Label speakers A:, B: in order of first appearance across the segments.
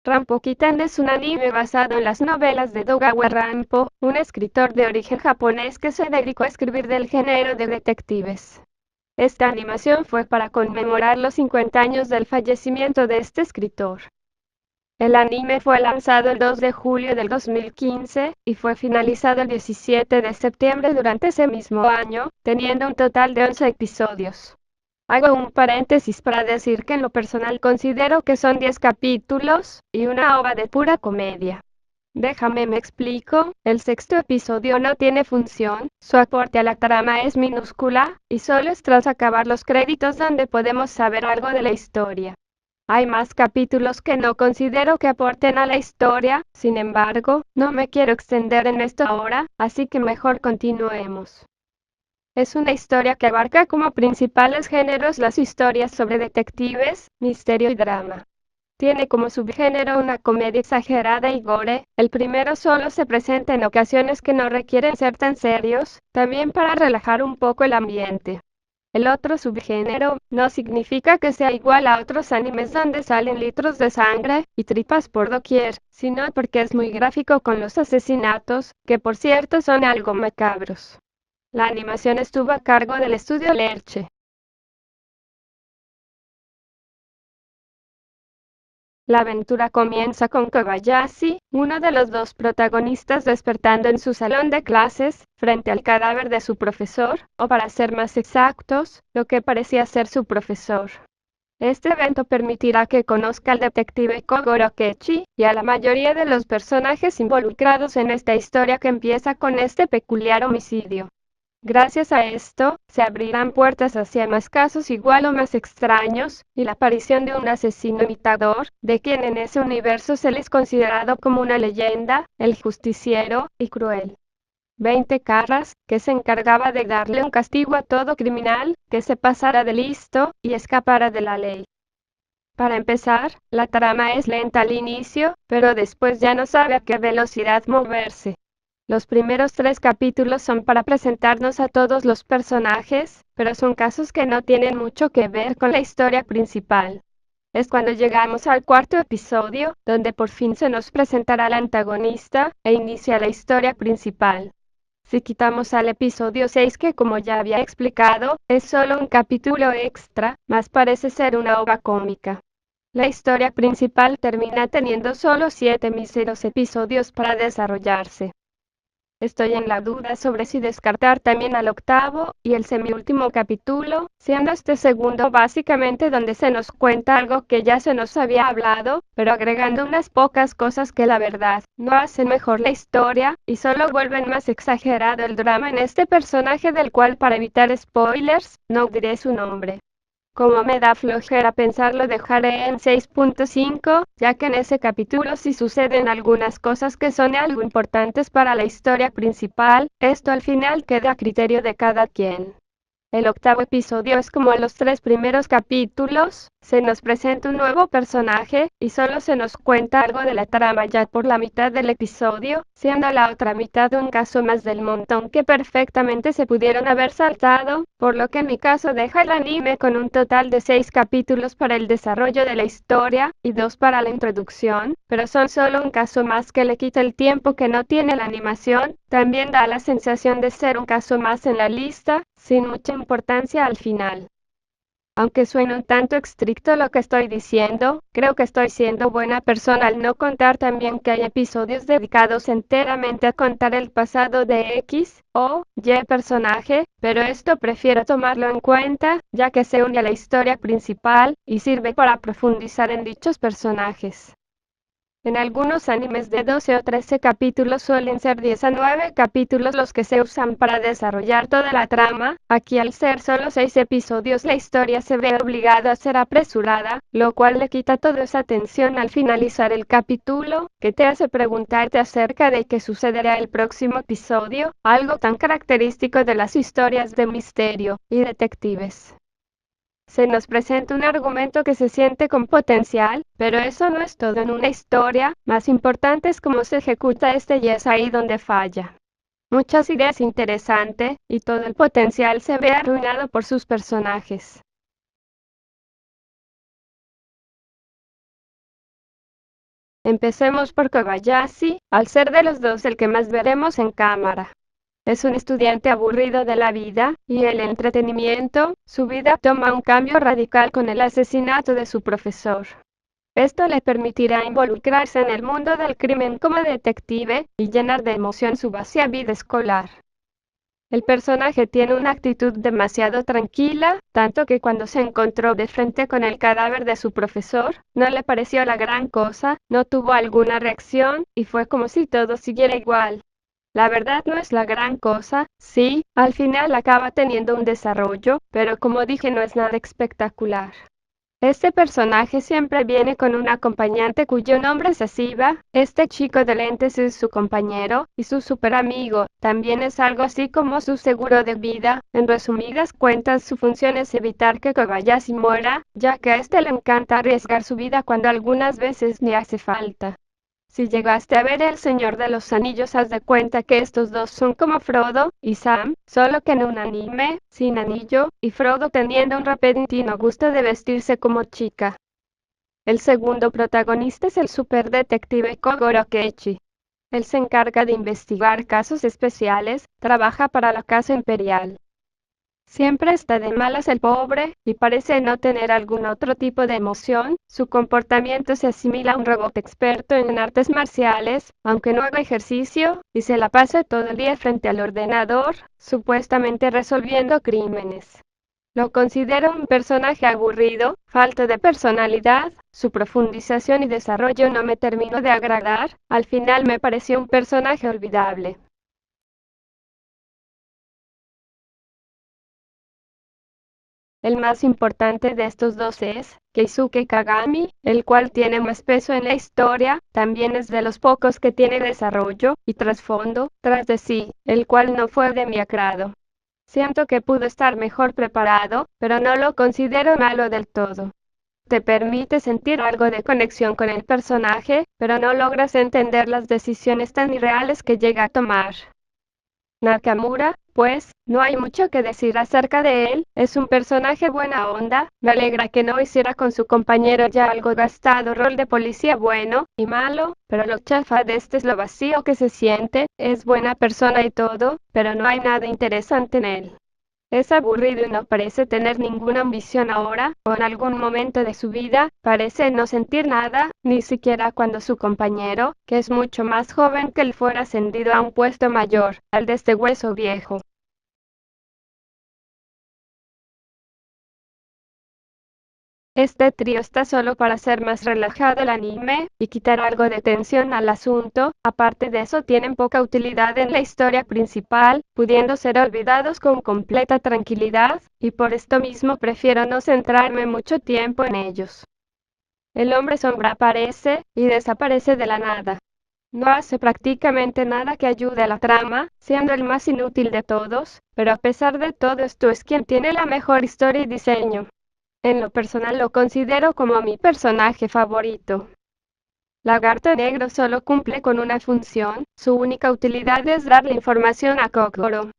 A: Rampo Kitten es un anime basado en las novelas de Dogawa Rampo, un escritor de origen japonés que se dedicó a escribir del género de detectives. Esta animación fue para conmemorar los 50 años del fallecimiento de este escritor. El anime fue lanzado el 2 de julio del 2015 y fue finalizado el 17 de septiembre durante ese mismo año, teniendo un total de 11 episodios. Hago un paréntesis para decir que en lo personal considero que son 10 capítulos y una ova de pura comedia. Déjame me explico, el sexto episodio no tiene función, su aporte a la trama es minúscula, y solo es tras acabar los créditos donde podemos saber algo de la historia. Hay más capítulos que no considero que aporten a la historia, sin embargo, no me quiero extender en esto ahora, así que mejor continuemos. Es una historia que abarca como principales géneros las historias sobre detectives, misterio y drama. Tiene como subgénero una comedia exagerada y gore. El primero solo se presenta en ocasiones que no requieren ser tan serios, también para relajar un poco el ambiente. El otro subgénero no significa que sea igual a otros animes donde salen litros de sangre y tripas por doquier, sino porque es muy gráfico con los asesinatos, que por cierto son algo macabros. La animación estuvo a cargo del estudio Lerche. La aventura comienza con Kobayashi, uno de los dos protagonistas, despertando en su salón de clases, frente al cadáver de su profesor, o para ser más exactos, lo que parecía ser su profesor. Este evento permitirá que conozca al detective Kogoro Kechi, y a la mayoría de los personajes involucrados en esta historia que empieza con este peculiar homicidio. Gracias a esto, se abrirán puertas hacia más casos igual o más extraños, y la aparición de un asesino imitador, de quien en ese universo se les considerado como una leyenda, el justiciero, y cruel. 20 Carras, que se encargaba de darle un castigo a todo criminal, que se pasara de listo, y escapara de la ley. Para empezar, la trama es lenta al inicio, pero después ya no sabe a qué velocidad moverse. Los primeros 3 capítulos son para presentarnos a todos los personajes, pero son casos que no tienen mucho que ver con la historia principal. Es cuando llegamos al cuarto episodio, donde por fin se nos presentará al antagonista, e inicia la historia principal. Si quitamos al episodio 6 que, como ya había explicado, es solo un capítulo extra, más parece ser una ova cómica. La historia principal termina teniendo solo 7 míseros episodios para desarrollarse. Estoy en la duda sobre si descartar también al octavo y el semiúltimo capítulo, siendo este segundo básicamente donde se nos cuenta algo que ya se nos había hablado, pero agregando unas pocas cosas que la verdad no hacen mejor la historia, y solo vuelven más exagerado el drama en este personaje del cual, para evitar spoilers, no diré su nombre. Como me da flojera pensarlo, dejaré en 6.5, ya que en ese capítulo sí suceden algunas cosas que son algo importantes para la historia principal. Esto al final queda a criterio de cada quien. El octavo episodio es como los 3 primeros capítulos, se nos presenta un nuevo personaje, y solo se nos cuenta algo de la trama ya por la mitad del episodio, siendo la otra mitad un caso más del montón que perfectamente se pudieron haber saltado, por lo que en mi caso deja el anime con un total de 6 capítulos para el desarrollo de la historia, y 2 para la introducción, pero son solo un caso más que le quita el tiempo que no tiene la animación. También da la sensación de ser un caso más en la lista, sin mucha importancia al final. Aunque suene un tanto estricto lo que estoy diciendo, creo que estoy siendo buena persona al no contar también que hay episodios dedicados enteramente a contar el pasado de X o Y personaje, pero esto prefiero tomarlo en cuenta, ya que se une a la historia principal y sirve para profundizar en dichos personajes. En algunos animes de 12 o 13 capítulos suelen ser 10 a 9 capítulos los que se usan para desarrollar toda la trama. Aquí, al ser solo 6 episodios, la historia se ve obligada a ser apresurada, lo cual le quita toda esa tensión al finalizar el capítulo, que te hace preguntarte acerca de qué sucederá el próximo episodio, algo tan característico de las historias de misterio y detectives. Se nos presenta un argumento que se siente con potencial, pero eso no es todo en una historia. Más importante es cómo se ejecuta este, y es ahí donde falla. Muchas ideas interesantes, y todo el potencial se ve arruinado por sus personajes. Empecemos por Kobayashi, al ser de los dos el que más veremos en cámara. Es un estudiante aburrido de la vida y el entretenimiento. Su vida toma un cambio radical con el asesinato de su profesor. Esto le permitirá involucrarse en el mundo del crimen como detective y llenar de emoción su vacía vida escolar. El personaje tiene una actitud demasiado tranquila, tanto que cuando se encontró de frente con el cadáver de su profesor, no le pareció la gran cosa, no tuvo alguna reacción, y fue como si todo siguiera igual. La verdad no es la gran cosa, sí, al final acaba teniendo un desarrollo, pero como dije no es nada espectacular. Este personaje siempre viene con un acompañante cuyo nombre es Asiba. Este chico de lentes es su compañero y su super amigo. También es algo así como su seguro de vida. En resumidas cuentas, su función es evitar que Kobayashi muera, ya que a este le encanta arriesgar su vida cuando algunas veces ni hace falta. Si llegaste a ver El Señor de los Anillos, haz de cuenta que estos dos son como Frodo y Sam, solo que en un anime, sin anillo, y Frodo teniendo un repentino gusto de vestirse como chica. El segundo protagonista es el superdetective Kogoro Keiichi. Él se encarga de investigar casos especiales, trabaja para la Casa Imperial. Siempre está de malas el pobre, y parece no tener algún otro tipo de emoción. Su comportamiento se asimila a un robot experto en artes marciales, aunque no haga ejercicio, y se la pasa todo el día frente al ordenador, supuestamente resolviendo crímenes. Lo considero un personaje aburrido, falta de personalidad, su profundización y desarrollo no me terminó de agradar, al final me pareció un personaje olvidable. El más importante de estos dos es Keisuke Kagami, el cual tiene más peso en la historia, también es de los pocos que tiene desarrollo y trasfondo tras de sí, el cual no fue de mi agrado. Siento que pudo estar mejor preparado, pero no lo considero malo del todo. Te permite sentir algo de conexión con el personaje, pero no logras entender las decisiones tan irreales que llega a tomar. Nakamura, pues, no hay mucho que decir acerca de él, es un personaje buena onda. Me alegra que no hiciera con su compañero ya algo gastado rol de policía bueno y malo, pero lo chafa de este es lo vacío que se siente. Es buena persona y todo, pero no hay nada interesante en él. Es aburrido y no parece tener ninguna ambición ahora, o en algún momento de su vida, parece no sentir nada, ni siquiera cuando su compañero, que es mucho más joven que él, fuera ascendido a un puesto mayor, al de este hueso viejo. Este trío está solo para hacer más relajado el anime y quitar algo de tensión al asunto. Aparte de eso, tienen poca utilidad en la historia principal, pudiendo ser olvidados con completa tranquilidad, y por esto mismo prefiero no centrarme mucho tiempo en ellos. El hombre sombra aparece y desaparece de la nada. No hace prácticamente nada que ayude a la trama, siendo el más inútil de todos, pero a pesar de todo esto es quien tiene la mejor historia y diseño. En lo personal lo considero como mi personaje favorito. Lagarto Negro solo cumple con una función, su única utilidad es darle información a Kokoro.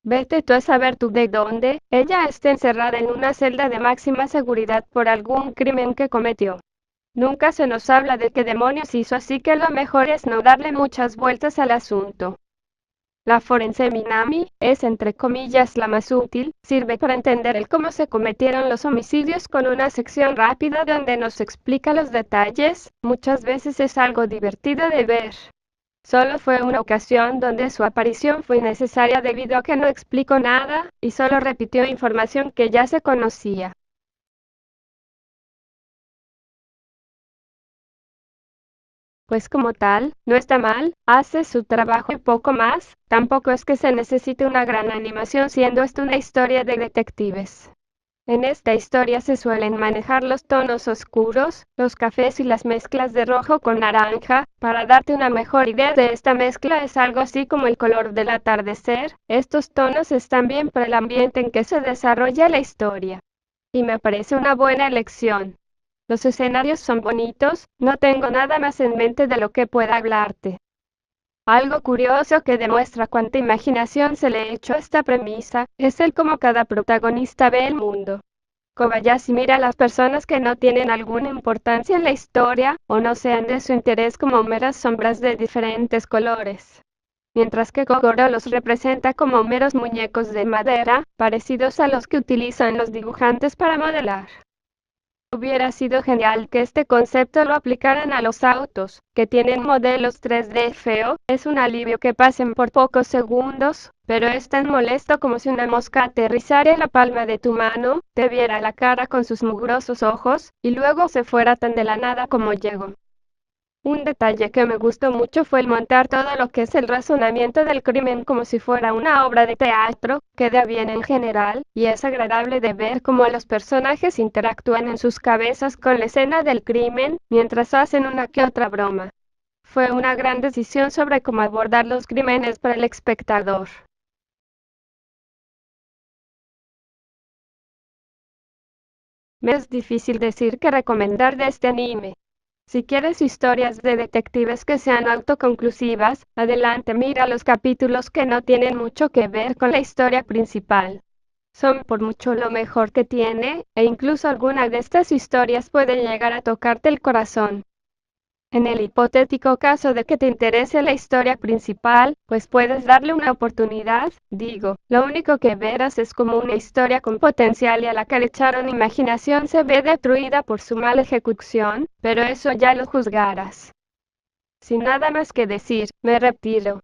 A: Vete tú a saber tú de dónde, ella está encerrada en una celda de máxima seguridad por algún crimen que cometió. Nunca se nos habla de qué demonios hizo, así que lo mejor es no darle muchas vueltas al asunto. La forense Minami es entre comillas la más útil, sirve para entender el cómo se cometieron los homicidios con una sección rápida donde nos explica los detalles. Muchas veces es algo divertido de ver. Solo fue una ocasión donde su aparición fue innecesaria debido a que no explicó nada, y solo repitió información que ya se conocía. Pues como tal, no está mal, hace su trabajo y poco más. Tampoco es que se necesite una gran animación siendo esto una historia de detectives. En esta historia se suelen manejar los tonos oscuros, los cafés y las mezclas de rojo con naranja. Para darte una mejor idea de esta mezcla, es algo así como el color del atardecer. Estos tonos están bien para el ambiente en que se desarrolla la historia. Y me parece una buena elección. Los escenarios son bonitos, no tengo nada más en mente de lo que pueda hablarte. Algo curioso que demuestra cuánta imaginación se le echó a esta premisa, es el cómo cada protagonista ve el mundo. Kobayashi mira a las personas que no tienen alguna importancia en la historia o no sean de su interés como meras sombras de diferentes colores, mientras que Kogoro los representa como meros muñecos de madera, parecidos a los que utilizan los dibujantes para modelar. Hubiera sido genial que este concepto lo aplicaran a los autos, que tienen modelos 3D feo. Es un alivio que pasen por pocos segundos, pero es tan molesto como si una mosca aterrizara en la palma de tu mano, te viera la cara con sus mugrosos ojos, y luego se fuera tan de la nada como llegó. Un detalle que me gustó mucho fue el montar todo lo que es el razonamiento del crimen como si fuera una obra de teatro. Queda bien en general, y es agradable de ver cómo los personajes interactúan en sus cabezas con la escena del crimen, mientras hacen una que otra broma. Fue una gran decisión sobre cómo abordar los crímenes para el espectador. Me es difícil decir qué recomendar de este anime. Si quieres historias de detectives que sean autoconclusivas, adelante, mira los capítulos que no tienen mucho que ver con la historia principal. Son por mucho lo mejor que tiene, e incluso alguna de estas historias puede llegar a tocarte el corazón. En el hipotético caso de que te interese la historia principal, pues puedes darle una oportunidad. Digo, lo único que verás es como una historia con potencial y a la que le echaron imaginación se ve destruida por su mala ejecución, pero eso ya lo juzgarás. Sin nada más que decir, me retiro.